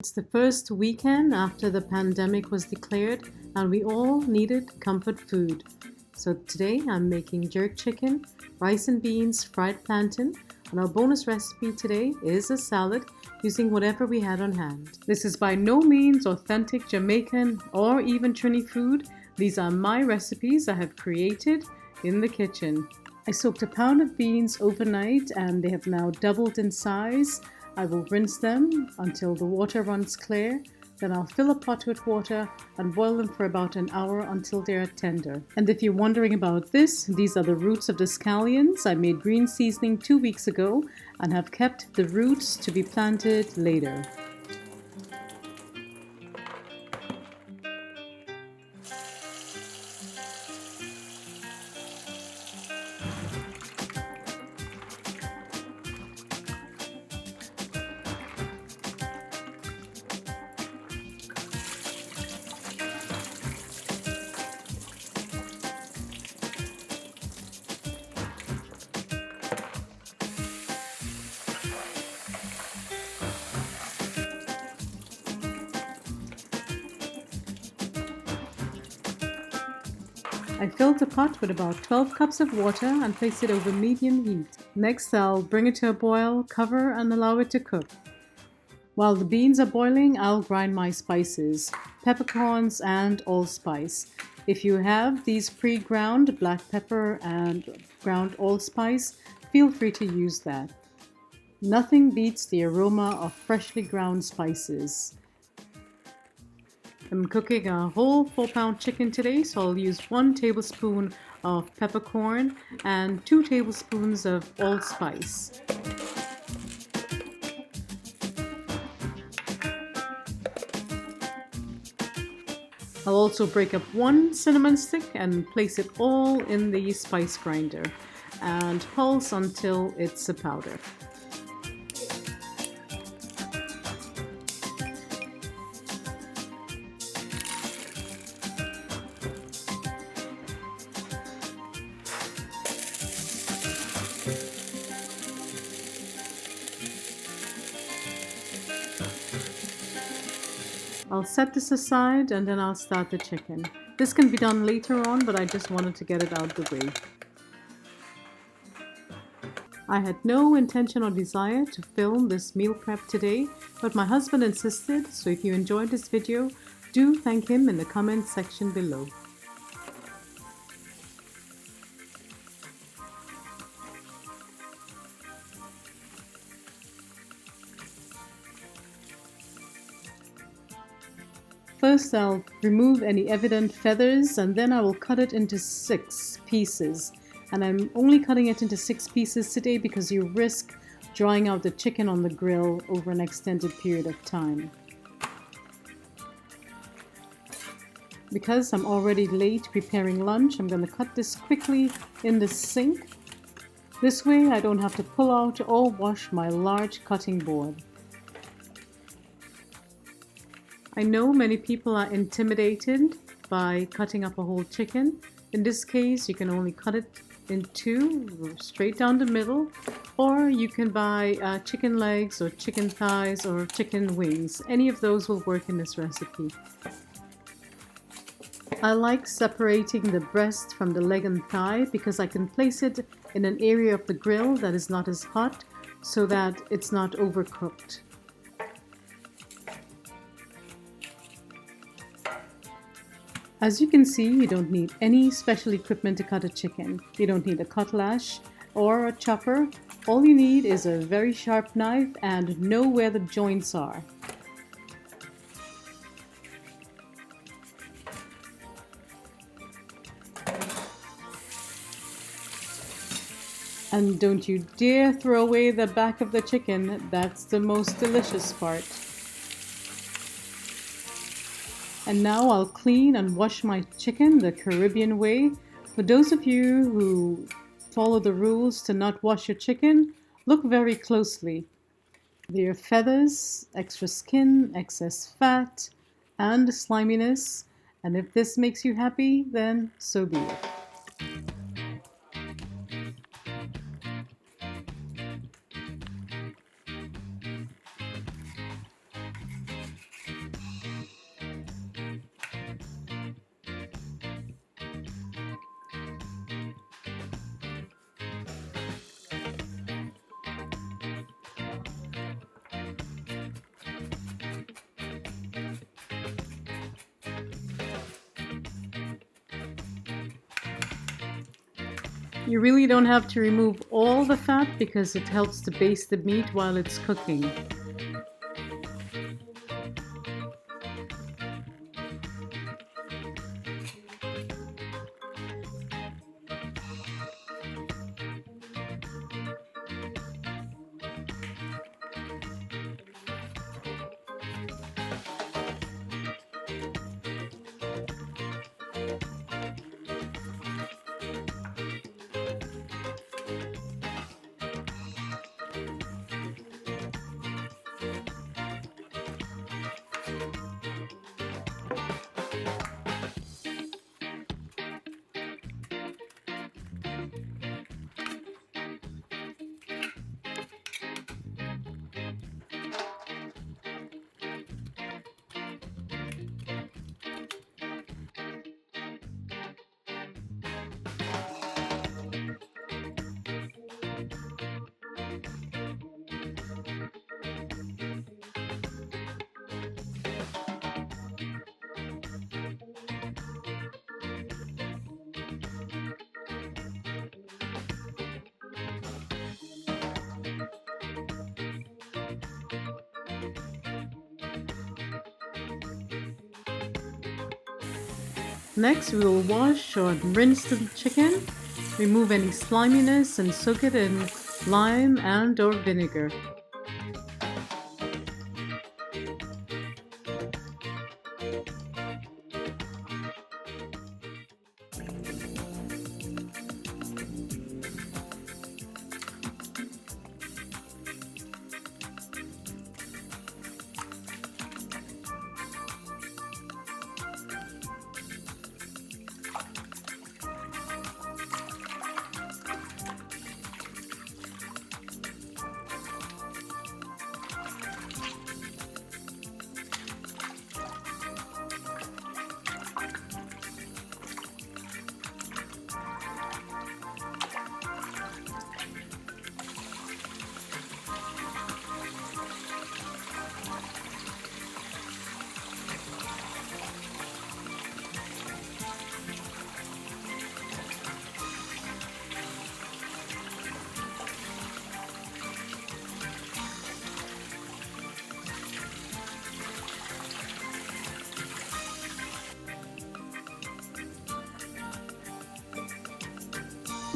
It's the first weekend after the pandemic was declared, and we all needed comfort food. So today I'm making jerk chicken, rice and beans, fried plantain, and our bonus recipe today is a salad using whatever we had on hand. This is by no means authentic Jamaican or even Trini food. These are my recipes I have created in the kitchen. I soaked a pound of beans overnight and they have now doubled in size. I will rinse them until the water runs clear. Then I'll fill a pot with water and boil them for about an hour until they are tender. And if you're wondering about this, these are the roots of the scallions. I made green seasoning 2 weeks ago and have kept the roots to be planted later. I filled the pot with about 12 cups of water and placed it over medium heat. Next, I'll bring it to a boil, cover and allow it to cook. While the beans are boiling, I'll grind my spices, peppercorns and allspice. If you have these pre-ground, black pepper and ground allspice, feel free to use that. Nothing beats the aroma of freshly ground spices. I'm cooking a whole 4-pound chicken today, so I'll use 1 tablespoon of peppercorn and 2 tablespoons of allspice. I'll also break up 1 cinnamon stick and place it all in the spice grinder and pulse until it's a powder. I'll set this aside and then I'll start the chicken. This can be done later on, but I just wanted to get it out the way. I had no intention or desire to film this meal prep today, but my husband insisted, so if you enjoyed this video, do thank him in the comment section below. First, I'll remove any evident feathers and then I will cut it into 6 pieces. And I'm only cutting it into 6 pieces today because you risk drying out the chicken on the grill over an extended period of time. Because I'm already late preparing lunch, I'm going to cut this quickly in the sink. This way I don't have to pull out or wash my large cutting board. I know many people are intimidated by cutting up a whole chicken. In this case, you can only cut it in 2, straight down the middle, or you can buy chicken legs or chicken thighs or chicken wings. Any of those will work in this recipe. I like separating the breast from the leg and thigh because I can place it in an area of the grill that is not as hot so that it's not overcooked. As you can see, you don't need any special equipment to cut a chicken. You don't need a cutlass or a chopper. All you need is a very sharp knife and know where the joints are. And don't you dare throw away the back of the chicken. That's the most delicious part. And now I'll clean and wash my chicken the Caribbean way. For those of you who follow the rules to not wash your chicken, look very closely. There are feathers, extra skin, excess fat, and sliminess. And if this makes you happy, then so be it. You really don't have to remove all the fat because it helps to baste the meat while it's cooking. Next, we will wash or rinse the chicken, remove any sliminess, and soak it in lime and or vinegar.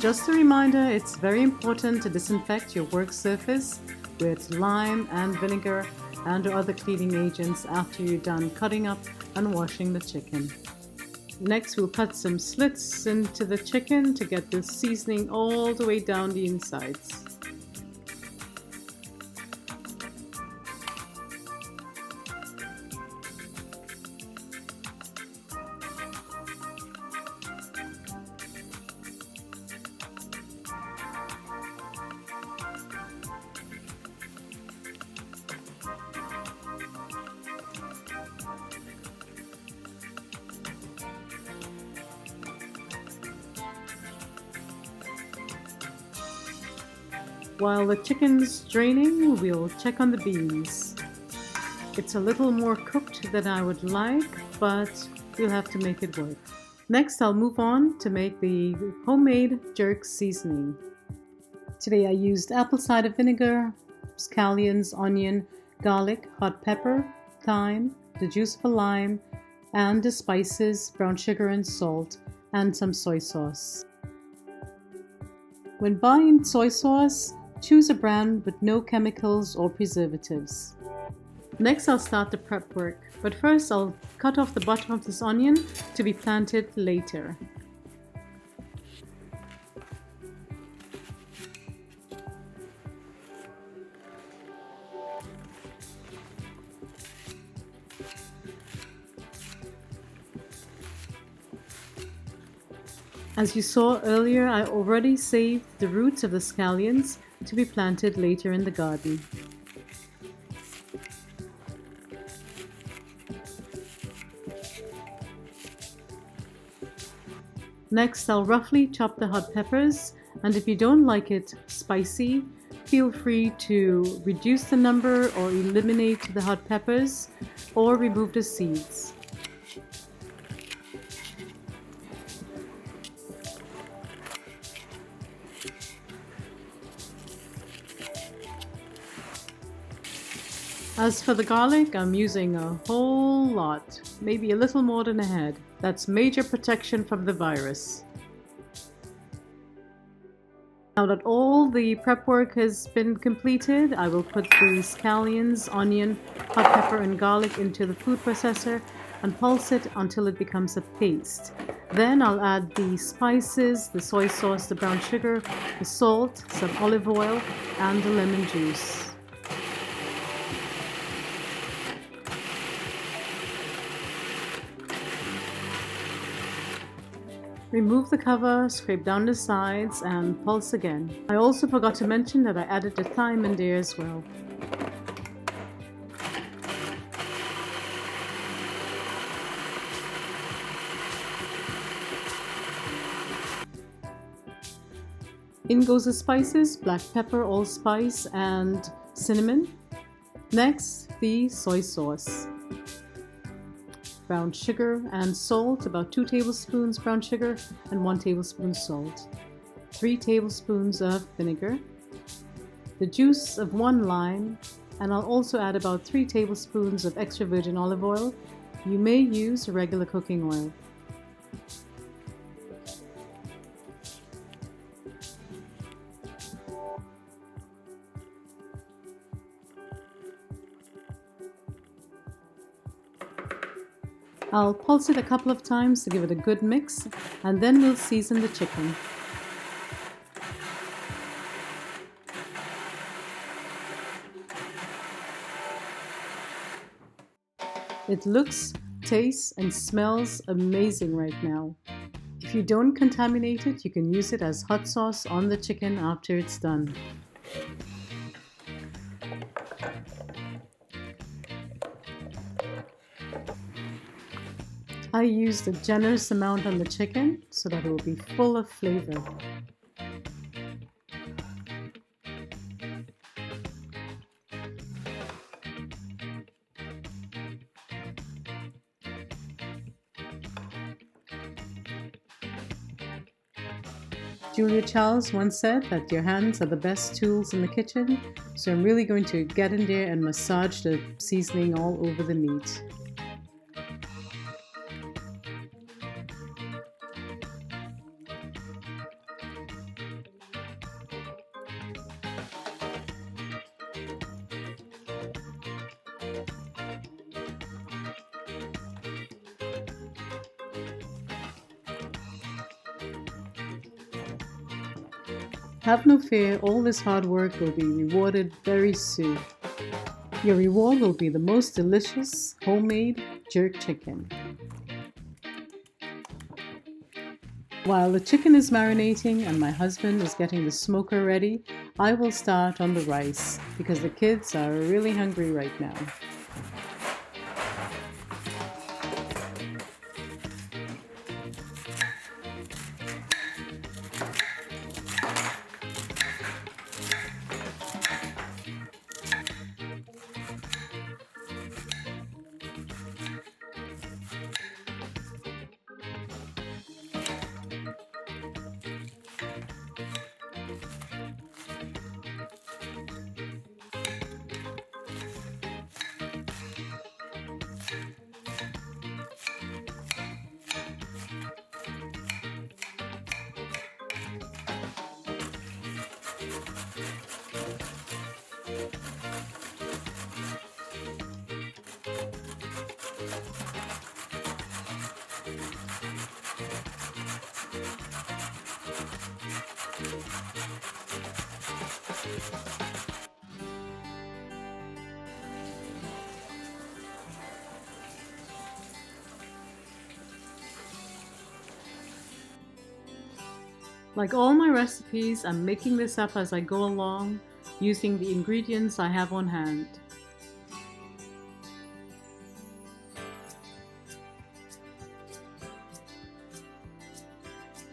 Just a reminder, it's very important to disinfect your work surface with lime and vinegar and other cleaning agents after you're done cutting up and washing the chicken. Next, we'll cut some slits into the chicken to get the seasoning all the way down the insides. While the chicken's draining, we'll check on the beans. It's a little more cooked than I would like, but we'll have to make it work. Next, I'll move on to make the homemade jerk seasoning. Today I used apple cider vinegar, scallions, onion, garlic, hot pepper, thyme, the juice of a lime, and the spices, brown sugar and salt, and some soy sauce. When buying soy sauce, choose a brand with no chemicals or preservatives. Next, I'll start the prep work, but first I'll cut off the bottom of this onion to be planted later. As you saw earlier, I already saved the roots of the scallions to be planted later in the garden. Next, I'll roughly chop the hot peppers, and if you don't like it spicy, feel free to reduce the number or eliminate the hot peppers or remove the seeds. As for the garlic, I'm using a whole lot, maybe a little more than a head. That's major protection from the virus. Now that all the prep work has been completed, I will put the scallions, onion, hot pepper and garlic into the food processor and pulse it until it becomes a paste. Then I'll add the spices, the soy sauce, the brown sugar, the salt, some olive oil and the lemon juice. Remove the cover, scrape down the sides and pulse again. I also forgot to mention that I added the thyme in there as well. In goes the spices, black pepper, allspice and cinnamon. Next, the soy sauce. Brown sugar and salt, about 2 tablespoons brown sugar and 1 tablespoon salt. 3 tablespoons of vinegar. The juice of 1 lime, and I'll also add about 3 tablespoons of extra virgin olive oil. You may use regular cooking oil. I'll pulse it a couple of times to give it a good mix, and then we'll season the chicken. It looks, tastes, and smells amazing right now. If you don't contaminate it, you can use it as hot sauce on the chicken after it's done. I used a generous amount on the chicken so that it will be full of flavor. Julia Charles once said that your hands are the best tools in the kitchen, so I'm really going to get in there and massage the seasoning all over the meat. Have no fear, all this hard work will be rewarded very soon. Your reward will be the most delicious homemade jerk chicken. While the chicken is marinating and my husband is getting the smoker ready, I will start on the rice because the kids are really hungry right now. Like all my recipes, I'm making this up as I go along, using the ingredients I have on hand.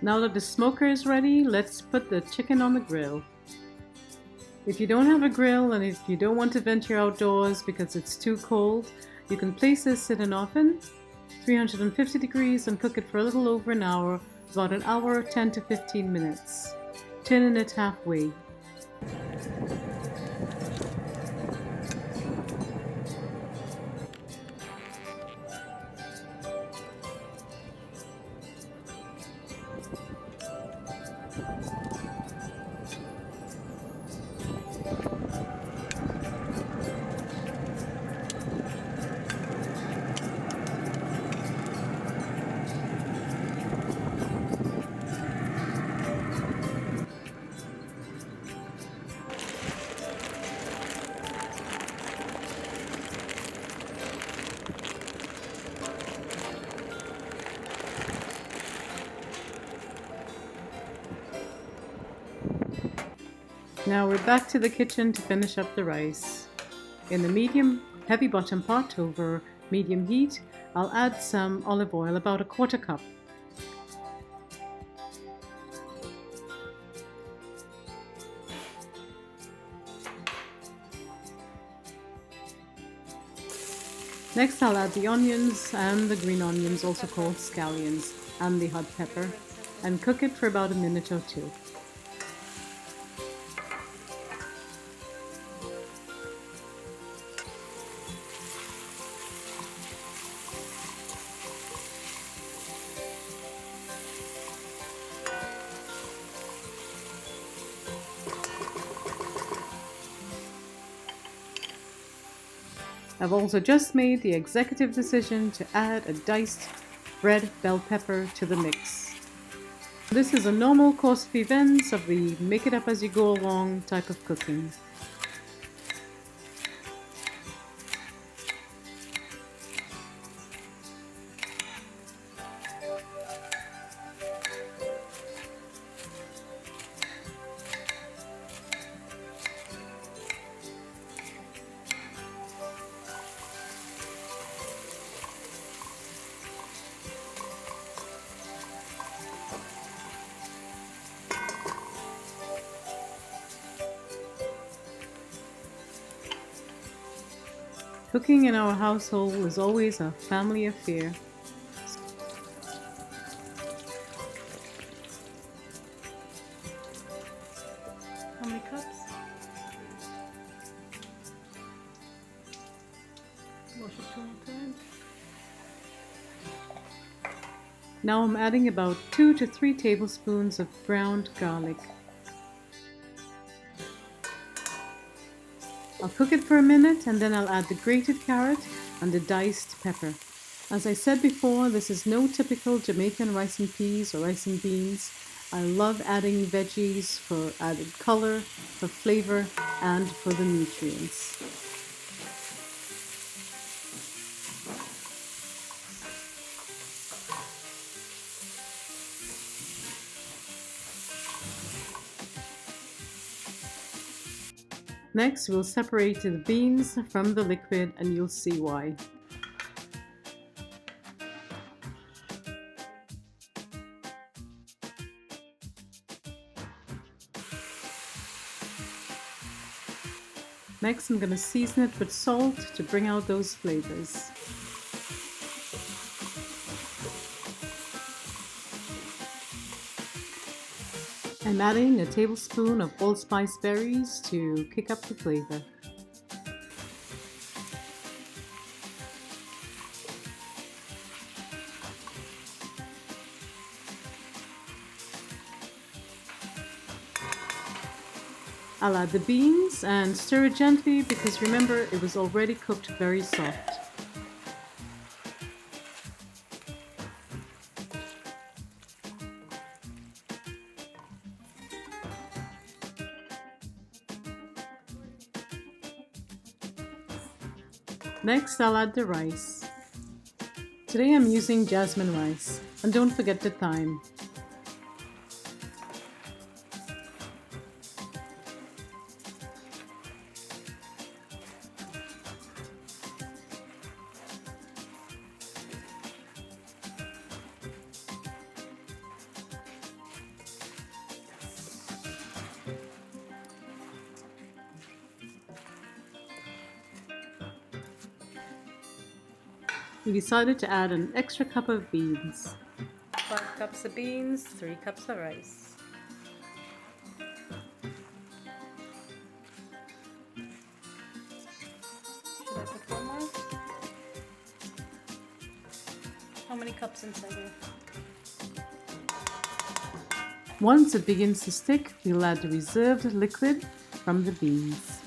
Now that the smoker is ready, let's put the chicken on the grill. If you don't have a grill and if you don't want to venture outdoors because it's too cold, you can place this in an oven, 350 degrees, and cook it for a little over an hour, about an hour, 10 to 15 minutes. Turn it halfway. Now we're back to the kitchen to finish up the rice. In a medium heavy bottom pot over medium heat, I'll add some olive oil, about a quarter cup. Next I'll add the onions and the green onions, also called scallions, and the hot pepper, and cook it for about a minute or two. I've also just made the executive decision to add a diced red bell pepper to the mix. This is a normal course of events of the make it up as you go along type of cooking. Cooking in our household is always a family affair. How many cups? Wash it 2 more times. Now I'm adding about 2 to 3 tablespoons of ground garlic. I'll cook it for a minute and then I'll add the grated carrot and the diced pepper. As I said before, this is no typical Jamaican rice and peas or rice and beans. I love adding veggies for added color, for flavor, and for the nutrients. Next, we'll separate the beans from the liquid and you'll see why. Next, I'm going to season it with salt to bring out those flavors. I'm adding a tablespoon of allspice berries to kick up the flavor. I'll add the beans and stir it gently because remember it was already cooked very soft. Next, I'll add the rice. Today I'm using jasmine rice, and don't forget the thyme. We decided to add an extra cup of beans. 5 cups of beans, 3 cups of rice. Should I put 1 more? How many cups inside here? Once it begins to stick, we'll add the reserved liquid from the beans.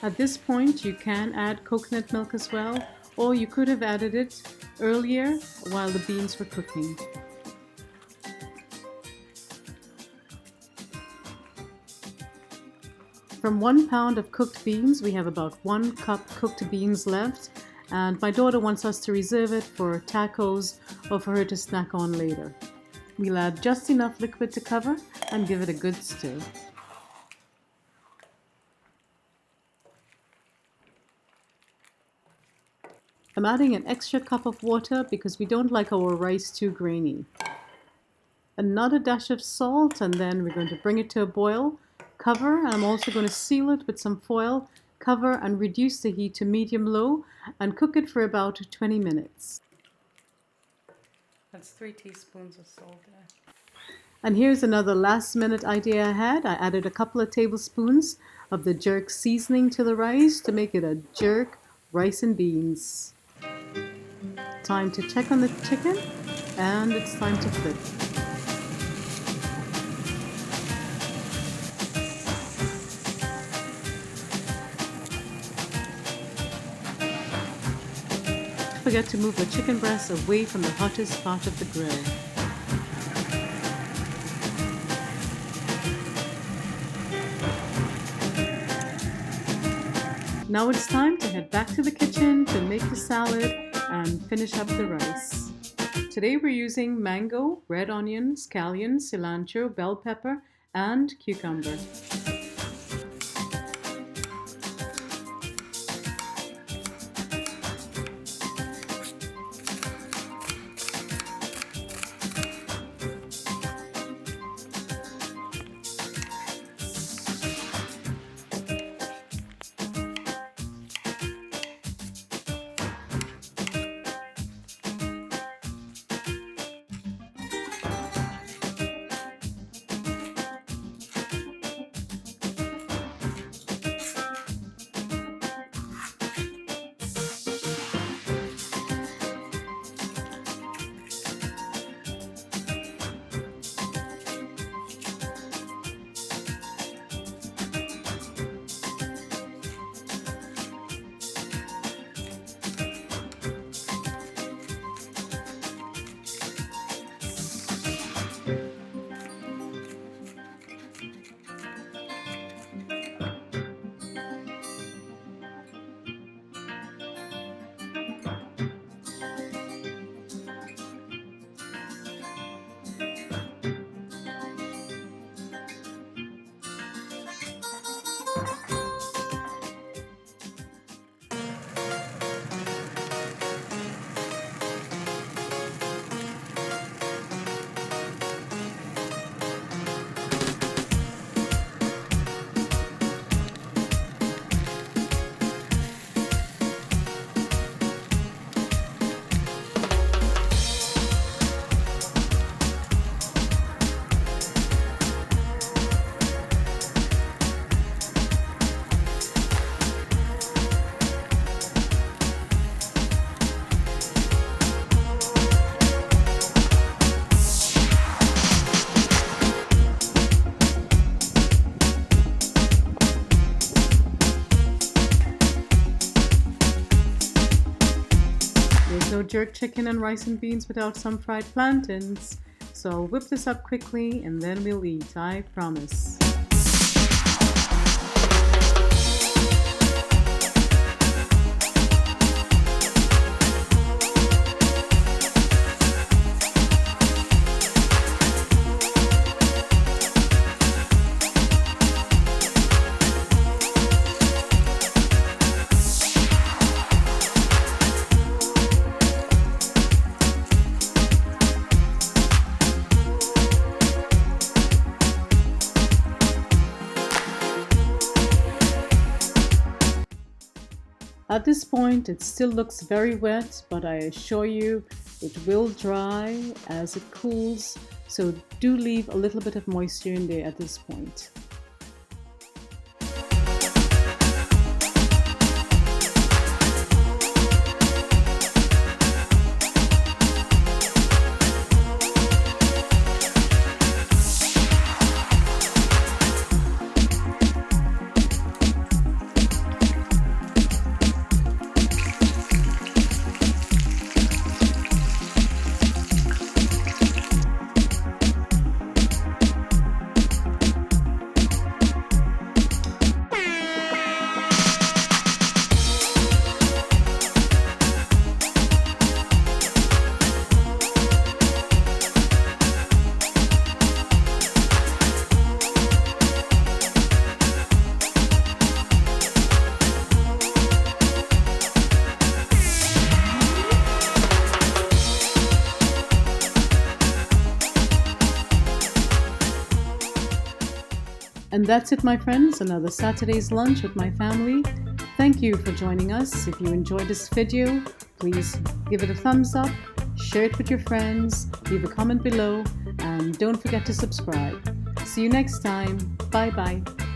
At this point, you can add coconut milk as well, or you could have added it earlier while the beans were cooking. From 1 pound of cooked beans, we have about 1 cup cooked beans left, and my daughter wants us to reserve it for tacos or for her to snack on later. We'll add just enough liquid to cover and give it a good stir. I'm adding an extra cup of water because we don't like our rice too grainy. Another dash of salt, and then we're going to bring it to a boil. Cover, and I'm also going to seal it with some foil. Cover and reduce the heat to medium-low and cook it for about 20 minutes. That's 3 teaspoons of salt there. And here's another last-minute idea I had. I added a couple of tablespoons of the jerk seasoning to the rice to make it a jerk rice and beans. Time to check on the chicken, and it's time to flip. Don't forget to move the chicken breast away from the hottest part of the grill. Now it's time to head back to the kitchen to make the salad and finish up the rice. Today we're using mango, red onion, scallion, cilantro, bell pepper, and cucumber. No jerk chicken and rice and beans without some fried plantains. So I'll whip this up quickly and then we'll eat, I promise. At this point, it still looks very wet, but I assure you it will dry as it cools, so do leave a little bit of moisture in there at this point. And that's it, my friends, another Saturday's lunch with my family. Thank you for joining us. If you enjoyed this video, please give it a thumbs up, share it with your friends, leave a comment below, and don't forget to subscribe. See you next time. Bye bye.